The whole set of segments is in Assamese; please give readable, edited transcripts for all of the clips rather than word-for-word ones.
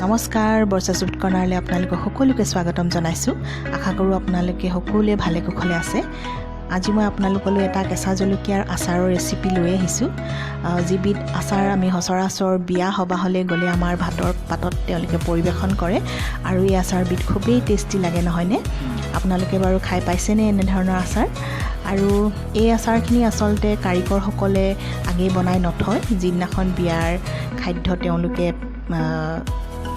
নমস্কাৰ বৰ্ষা চুট কৰ্ণাৰলৈ আপোনালোকক সকলোকে স্বাগতম জনাইছোঁ। আশা কৰোঁ আপোনালোকে সকলোৱে ভালে কুশলে আছে। আজি মই আপোনালোকলৈ এটা কেঁচা জলকীয়াৰ আচাৰৰ ৰেচিপি লৈ আহিছোঁ। যিবিধ আচাৰ আমি সচৰাচৰ বিয়া সবাহলৈ গ'লে আমাৰ ভাতৰ পাতত তেওঁলোকে পৰিৱেশন কৰে আৰু এই আচাৰবিধ খুবেই টেষ্টি লাগে নহয়নে? আপোনালোকে বাৰু খাই পাইছেনে এনেধৰণৰ আচাৰ? আৰু এই আচাৰখিনি আচলতে কাৰিকৰসকলে আগেই বনাই নথয়। যিদিনাখন বিয়াৰ খাদ্য তেওঁলোকে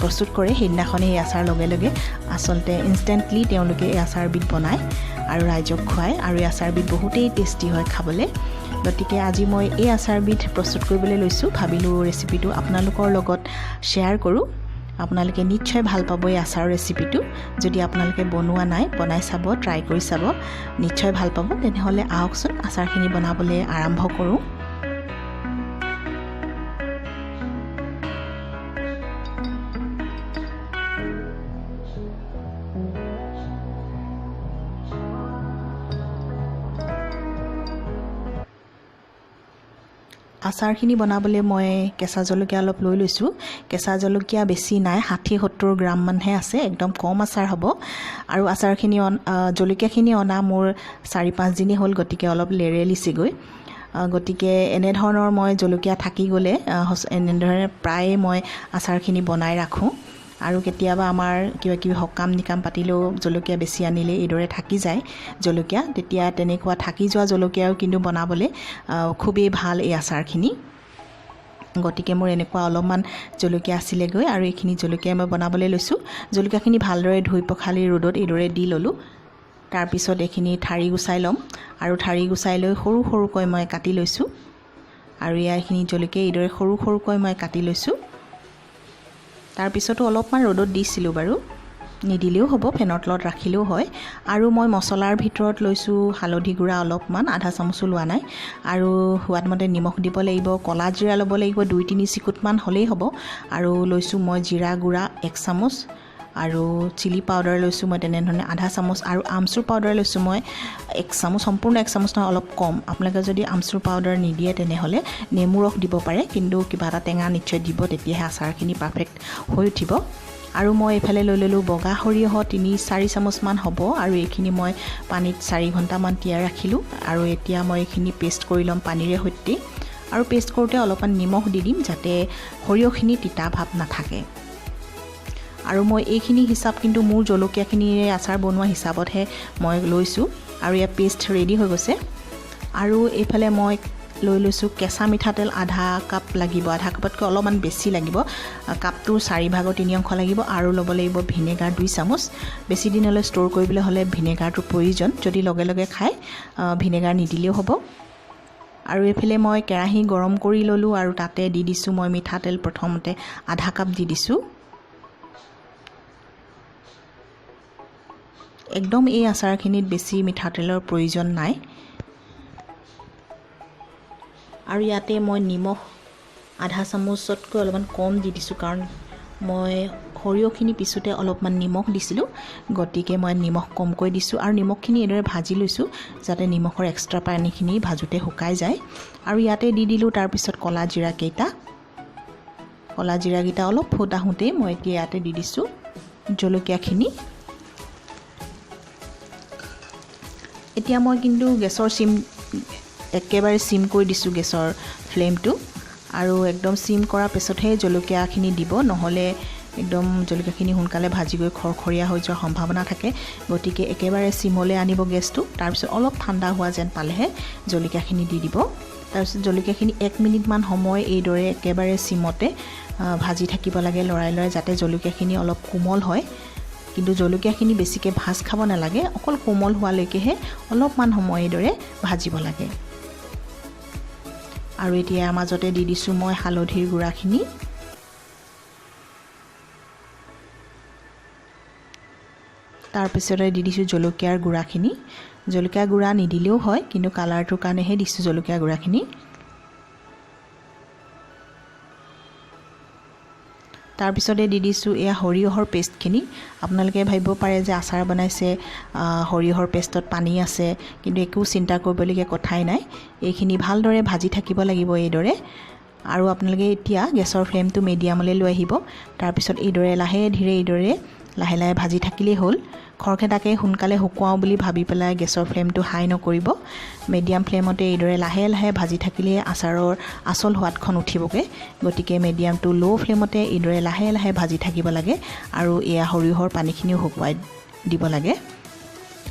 প্ৰস্তুত কৰে সেইদিনাখনেই এই আচাৰ লগে লগে আচলতে ইনষ্টেণ্টলি তেওঁলোকে এই আচাৰবিধ বনায় আৰু ৰাইজক খুৱায় আৰু এই আচাৰবিধ বহুতেই টেষ্টি হয় খাবলৈ। গতিকে আজি মই এই আচাৰবিধ প্ৰস্তুত কৰিবলৈ লৈছোঁ। ভাবিলোঁ ৰেচিপিটো আপোনালোকৰ লগত শ্বেয়াৰ কৰোঁ। আপোনালোকে নিশ্চয় ভাল পাব এই আচাৰৰ ৰেচিপিটো। যদি আপোনালোকে বনোৱা নাই বনাই চাব, ট্ৰাই কৰি চাব, নিশ্চয় ভাল পাব। তেনেহ'লে আহকচোন আচাৰখিনি বনাবলৈ আৰম্ভ কৰোঁ। আচাৰখিনি বনাবলৈ মই কেঁচা জলকীয়া অলপ লৈ লৈছোঁ। কেঁচা জলকীয়া বেছি নাই, 60-70 গ্ৰামমানহে আছে, একদম কম আচাৰ হ'ব। আৰু আচাৰখিনি জলকীয়াখিনি অনা মোৰ 4-5 দিনেই হ'ল, গতিকে অলপ লেৰেলিছেগৈ। গতিকে এনেধৰণৰ মই জলকীয়া থাকি গ'লে এনেধৰণে প্ৰায়ে মই আচাৰখিনি বনাই ৰাখোঁ। আৰু কেতিয়াবা আমাৰ কিবা কিবি সকাম নিকাম পাতিলেও জলকীয়া বেছি আনিলে এইদৰে থাকি যায় জলকীয়া, তেতিয়া তেনেকুৱা থাকি যোৱা জলকীয়াও কিন্তু বনাবলৈ খুবেই ভাল এই আচাৰখিনি। গতিকে মোৰ এনেকুৱা অলপমান জলকীয়া আছিলেগৈ আৰু এইখিনি জলকীয়া মই বনাবলৈ লৈছোঁ। জলকীয়াখিনি ভালদৰে ধুই পখালি ৰ'দত এইদৰে দি ল'লোঁ। তাৰপিছত এইখিনি ঠাৰি গুচাই ল'ম আৰু ঠাৰি গুচাই লৈ সৰু সৰুকৈ মই কাটি লৈছোঁ। আৰু এইখিনি জলকীয়া এইদৰে সৰু সৰুকৈ মই কাটি লৈছোঁ। তাৰপিছতো অলপমান ৰ'দত দিছিলোঁ বাৰু, নিদিলেও হ'ব, ফেনৰ তলত ৰাখিলেও হয়। আৰু মই মছলাৰ ভিতৰত লৈছোঁ হালধি গুড়া অলপমান, আধা চামুচো লোৱা নাই, আৰু সোৱাদমতে নিমখ দিব লাগিব। ক'লা জিৰা ল'ব লাগিব 2-3 চিকুটমান হ'লেই হ'ব। আৰু লৈছোঁ মই জিৰা গুড়া 1 চামুচ, আৰু চিলি পাউডাৰ লৈছোঁ মই তেনেধৰণে আধা চামুচ, আৰু আমচুৰ পাউডাৰ লৈছোঁ মই 1 চামুচ, সম্পূৰ্ণ 1 চামুচ নহয়, অলপ কম। আপোনালোকে যদি আমচুৰ পাউডাৰ নিদিয়ে তেনেহ'লে নেমু ৰস দিব পাৰে, কিন্তু কিবা এটা টেঙা নিশ্চয় দিব, তেতিয়াহে আচাৰখিনি পাৰফেক্ট হৈ উঠিব। আৰু মই এইফালে লৈ ল'লোঁ বগা সৰিয়হ 3-4 চামুচমান হ'ব, আৰু এইখিনি মই পানীত 4 ঘণ্টামান তিয়াই ৰাখিলোঁ। আৰু এতিয়া মই এইখিনি পেষ্ট কৰি ল'ম পানীৰে সৈতে, আৰু পেষ্ট কৰোঁতে অলপমান নিমখ দি দিম যাতে সৰিয়হখিনি তিতা ভাৱ নাথাকে। আৰু মই এইখিনি হিচাপ কিন্তু মোৰ জলকীয়াখিনিৰে আচাৰ বনোৱা হিচাপতহে মই লৈছোঁ। আৰু ইয়াৰ পেষ্ট ৰেডি হৈ গৈছে। আৰু এইফালে মই লৈ লৈছোঁ কেঁচা মিঠাতেল আধা কাপ লাগিব, আধা কাপতকৈ অলপমান বেছি লাগিব, কাপটোৰ 4/3 লাগিব। আৰু ল'ব লাগিব ভিনেগাৰ 2 চামুচ। বেছি দিনলৈ ষ্ট'ৰ কৰিবলৈ হ'লে ভিনেগাৰটোৰ প্ৰয়োজন, যদি লগে লগে খায় ভিনেগাৰ নিদিলেও হ'ব। আৰু এইফালে মই কেৰাহী গৰম কৰি ল'লোঁ আৰু তাতে দি দিছোঁ মই মিঠাতেল, প্ৰথমতে আধা কাপ দি দিছোঁ। একদম এই আচাৰখিনিত বেছি মিঠাতেলৰ প্ৰয়োজন নাই। আৰু ইয়াতে মই নিমখ আধা চামুচতকৈ অলপমান কম দি দিছোঁ, কাৰণ মই সৰিয়হখিনি পিছোঁতে অলপমান নিমখ দিছিলোঁ, গতিকে মই নিমখ কমকৈ দিছোঁ। আৰু নিমখখিনি এইদৰে ভাজি লৈছোঁ যাতে নিমখৰ এক্সট্ৰা পানীখিনি ভাজোঁতে শুকাই যায়। আৰু ইয়াতে দি দিলোঁ তাৰপিছত ক'লা জিৰাকেইটা অলপ ফুট আহোঁতেই মই এতিয়া ইয়াতে দি দিছোঁ জলকীয়াখিনি। এতিয়া মই কিন্তু গেছৰ একেবাৰে চিম কৰি দিছোঁ গেছৰ ফ্লেমটো, আৰু একদম চিম কৰাৰ পিছতহে জলকীয়াখিনি দিব, নহ'লে একদম জলকীয়াখিনি সোনকালে ভাজি গৈ খৰখৰীয়া হৈ যোৱাৰ সম্ভাৱনা থাকে। গতিকে একেবাৰে চিমলৈ আনিব গেছটো, তাৰপিছত অলপ ঠাণ্ডা হোৱা যেন পালেহে জলকীয়াখিনি দি দিব। তাৰপিছত জলকীয়াখিনি 1 মিনিটমান সময় এইদৰে একেবাৰে চিমতে ভাজি থাকিব লাগে, লৰাই লৰাই, যাতে জলকীয়াখিনি অলপ কোমল হয়। কিন্তু জলকীয়াখিনি বেছিকৈ ভাজ খাব নালাগে, অকল কোমল হোৱালৈকেহে অলপমান সময় এইদৰে ভাজিব লাগে। আৰু এতিয়া মাজতে দি দিছোঁ মই হালধিৰ গুড়াখিনি। তাৰপিছতে দি দিছোঁ জলকীয়াৰ গুড়াখিনি। জলকীয়া গুড়া নিদিলেও হয়, কিন্তু কালাৰটোৰ কাৰণেহে দিছোঁ জলকীয়া গুড়াখিনি। তাৰপিছতে দি দিছোঁ এয়া সৰিয়হৰ পেষ্টখিনি। আপোনালোকে ভাবিব পাৰে যে আচাৰ বনাইছে সৰিয়হৰ পেষ্টত পানী আছে, কিন্তু একো চিন্তা কৰিবলগীয়া কথাই নাই। এইখিনি ভালদৰে ভাজি থাকিব লাগিব এইদৰে। আৰু আপোনালোকে এতিয়া গেছৰ ফ্লেমটো মিডিয়ামলৈ লৈ আহিব তাৰ পিছত এইদৰে লাহে ধীৰে এইদৰে লাহে লাহে ভাজি থাকিলেই হ'ল খৰখেদাকে সোনকালে শুকুৱাও বুলি ভাবি পেলাই গেছৰ ফ্লেমটো হাই নকৰিব মিডিয়াম ফ্লেমতে এইদৰে লাহে লাহে ভাজি থাকিলে আচাৰৰ আসল সোৱাদখন উঠিবগে গতিকে মিডিয়াম টু লো ফ্লেমতে এইদৰে লাহে লাহে ভাজি থাকিব লাগে আৰু এয়া সৰিয়হৰ পানীখিনিও শুকুৱাই দিব লাগে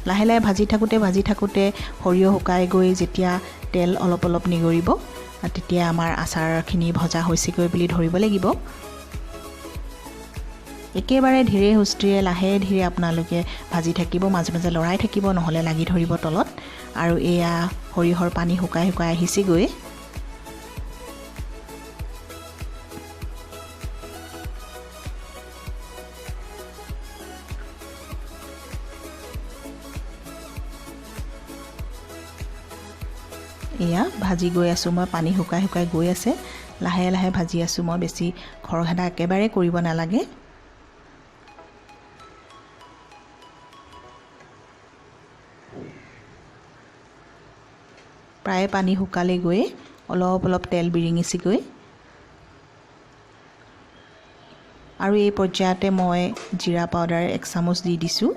লাহে লাহে ভাজি থাকোতে সৰিয়হ শুকাই গৈ যেতিয়া তেল অলপ অলপ নিগৰিব তেতিয়া আমাৰ আচাৰখিনি ভজা হৈছেগৈ বুলি ধৰিব লাগিব একেবাৰে ধীৰে সুস্থিৰে লাহে ধীৰে আপোনালোকে ভাজি থাকিব মাজে মাজে লৰাই থাকিব নহলে লাগি ধৰিব তলত আৰু এয়া সৰিয়হৰ পানী শুকাই শুকাই আহিছেগৈ এয়া ভাজি গৈ আছো মই পানী শুকাই শুকাই গৈ আছে লাহে লাহে ভাজি আছো মই বেছি খৰখেদা একেবাৰে কৰিব নালাগে প্ৰায় পানী শুকালে গৈ অলপ অলপ তেল বিৰিঙিছে গৈ আৰু এই পৰ্যায়তে মই জিৰা পাউডাৰ 1 চামুচ দি দিছো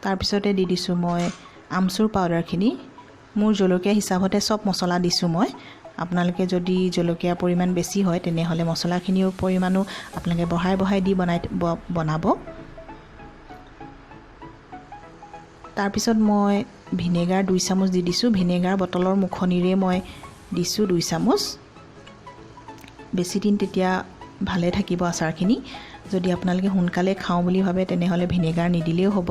তাৰ পিছতে দি দিছো মই আমচুৰ পাউডাৰখিনি মোৰ জলকীয়া হিচাপতে সব মছলা দিছো মই আপোনালোকে যদি জলকীয়া পৰিমাণ বেছি হয় তেনেহলে মছলাখিনিৰ পৰিমাণো আপোনালোকে বঢ়াই দি বনাব তাৰ পিছত মই ভিনেগাৰ 2 চামুচ দি দিছো ভিনেগাৰ বটলৰ মুখনিৰে মই দিছো 2 চামুচ বেছি দিন তেতিয়া ভালে থাকিব আচাৰখিনি যদি আপোনালোকে সোনকালে খাও বুলি ভাবে তেনেহলে ভিনেগাৰ নিদিলেও হ'ব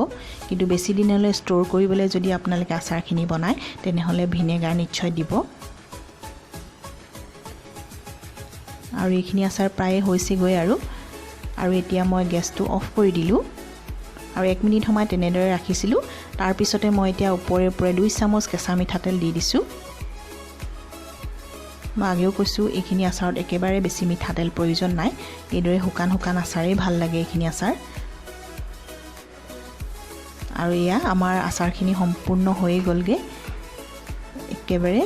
কিন্তু বেছি দিনলৈ ষ্ট'ৰ কৰিবলৈ যদি আপোনালোকে আচাৰখিনি বনায় তেনেহলে ভিনেগাৰ নিশ্চয় দিব আৰু এইখিনি আচাৰ প্ৰায় হৈছে গৈ আৰু এতিয়া মই গেছটো অফ কৰি দিলো আৰু 1 মিনিট সময় তেনেদৰে ৰাখিছিলো তাৰ পিছতে মই এতিয়া ওপৰে ওপৰে 2 চামুচ কেঁচা মিঠাতেল দি দিছো মই আগেও কৈছো এইখিনি আচাৰত একেবাৰে বেছি মিঠাতেল প্ৰয়োজন নাই এইদৰে শুকান শুকান আচাৰেই ভাল লাগে এইখিনি আচাৰ আৰু এয়া আমাৰ আচাৰখিনি সম্পূৰ্ণ হৈ গলগে একেবাৰে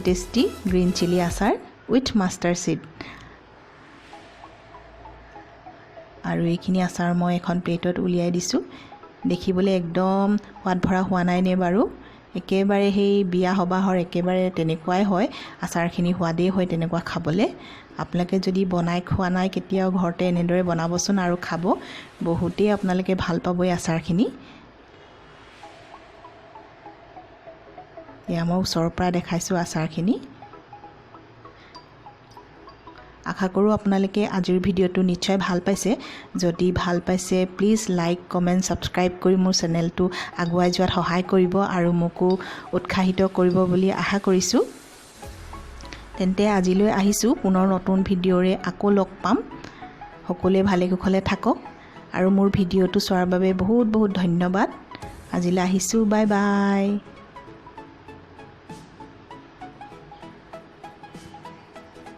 টেষ্টি গ্ৰীন চিলি আচাৰ উইথ মাষ্টাৰ সিড আৰু এইখিনি আচাৰ মই এখন প্লেটত উলিয়াই দিছো দেখিবলৈ একদম সোৱাদ ভৰা হোৱা নাই নে বাৰু একেবাৰে সেই বিয়া সবাহৰ একেবাৰে তেনেকুৱাই হয় আচাৰখিনি সোৱাদেই হয় তেনেকুৱা খাবলে আপোনালোকে যদি বনাই খোৱা নাই কেতিয়াও ঘৰতে এনেদৰে বনাবচোন আৰু খাব বহুতেই আপোনালোকে ভাল পাব এই আচাৰখিনি এয়া মই ওচৰৰ পৰা দেখাইছো আচাৰখিনি আশা কৰো আপোনালোকে আজিৰ ভিডিওটো নিশ্চয় ভাল পাইছে যদি ভাল পাইছে প্লিজ লাইক কমেন্ট সাবস্ক্ৰাইব কৰি মোৰ চেনেলটো আগুৱাই যোৱাত সহায় কৰিব আৰু মোকো উৎসাহিত কৰিব বুলি আশা কৰিছো তেন্তে আজিলৈ আহিছো পুনৰ নতুন ভিডিওৰে আকৌ লগ পাম সকলোৱে ভালে কুশলে থাকক আৰু মোৰ ভিডিওটো চোৱাৰ বাবে বহুত বহুত ধন্যবাদ আজিলৈ আহিছো বাই বাই